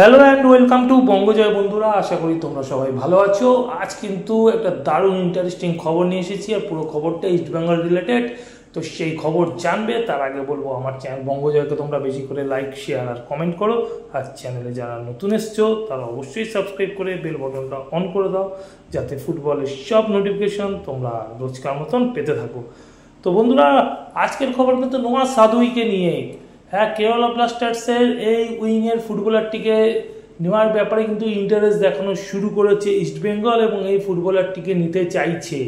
Hello and welcome to বঙ্গজয় বন্ধুরা। আশা করি তোমরা সবাই ভালো আছো। আজ কিন্তু একটা দারুণ ইন্টারেস্টিং খবর নিয়ে এসেছি, আর পুরো খবরটা ইস্ট বেঙ্গল রিলেটেড। তো সেই খবর জানবে তার আগে বলবো, আমার চ্যানেল বঙ্গজয়কে তোমরা বেশি করে লাইক, শেয়ার আর কমেন্ট করো। আর চ্যানেলে যারা নতুন এসছো তারা অবশ্যই সাবস্ক্রাইব করে বেল বাটনটা অন করে দাও, যাতে ফুটবলের সব নোটিফিকেশন তোমরা রোজকার মতন পেতে থাকো। তো বন্ধুরা, আজকের খবর কিন্তু নোয়া সাদুইকে নিয়ে। হ্যাঁ, কেরালা ব্লাস্টার্সের এই উইংয়ের ফুটবলারটিকে নেওয়ার ব্যাপারে কিন্তু ইন্টারেস্ট দেখানো শুরু করেছে ইস্টবেঙ্গল, এবং এই ফুটবলারটিকে নিতে চাইছে।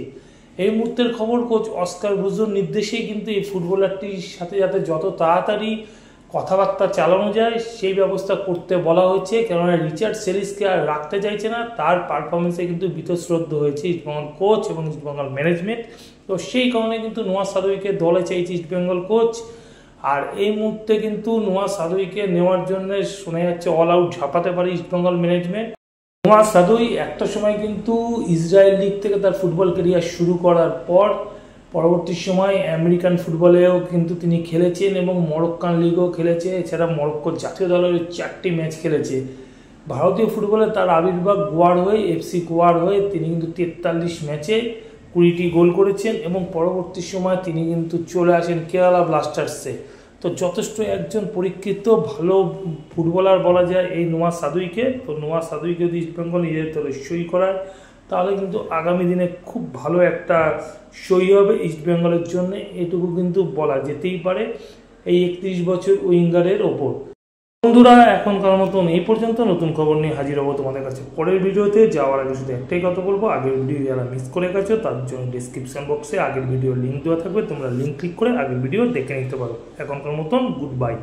এই মুহূর্তের খবর, কোচ অস্কার ব্রুজোর নির্দেশেই কিন্তু এই ফুটবলারটির সাথে যাতে যত তাড়াতাড়ি কথাবার্তা চালানো যায় সেই ব্যবস্থা করতে বলা হয়েছে। কেননা রিচার্ড সেলিসকে আর রাখতে চাইছে না, তার পারফরমেন্সে কিন্তু বীতশ্রদ্ধ হয়েছে ইস্টবেঙ্গল কোচ এবং ইস্টবেঙ্গল ম্যানেজমেন্ট। তো সেই কারণে কিন্তু নোয়া সাদুইকে দলে চাইছে ইস্টবেঙ্গল কোচ। আর এই মুহূর্তে কিন্তু নোয়া সাদুইকে নেওয়ার জন্য শোনা যাচ্ছে অল আউট ঝাঁপাতে পারে ইস্টবেঙ্গল ম্যানেজমেন্ট। নোয়া সাদুই একটা সময় কিন্তু ইসরায়েল লিগ থেকে তার ফুটবল ক্যারিয়ার শুরু করার পর পরবর্তী সময় আমেরিকান ফুটবলেও কিন্তু তিনি খেলেছেন এবং মরক্কান লিগও খেলেছে। এছাড়া মরক্কোর জাতীয় দলের 4টি ম্যাচ খেলেছে। ভারতীয় ফুটবলে তার আবির্ভাব গোয়ার হয়ে, এফসি গোয়ার হয়ে তিনি কিন্তু 43 ম্যাচে 20টি গোল করেছেন, এবং পরবর্তী সময় তিনি কিন্তু চলে আসেন কেরালা ব্লাস্টার্সে। তো যথেষ্ট একজন পরীক্ষিত ভালো ফুটবলার বলা যায় এই নোয়া সাদুইকে। তো নোয়া সাদুইকে যদি ইস্টবেঙ্গল নিজের দলে সই করায়, তাহলে কিন্তু আগামী দিনে খুব ভালো একটা সই হবে ইস্টবেঙ্গলের জন্য, এটুকু কিন্তু বলা যেতেই পারে এই 31 বছর উইঙ্গারের ওপর। বন্ধুরা, এখনকার মতন এই পর্যন্ত। নতুন খবর নিয়ে হাজির হবো তোমাদের কাছে পরের ভিডিওতে। যাওয়ার আগে শুধু একটাই কথা বলবো, আগের ভিডিও যারা মিস করে গেছো তার জন্য ডিসক্রিপশন বক্সে আগের ভিডিওর লিঙ্ক দেওয়া থাকবে, তোমরা লিঙ্ক ক্লিক করে আগের ভিডিও দেখে নিতে পারো। এখনকার মতন গুড বাই।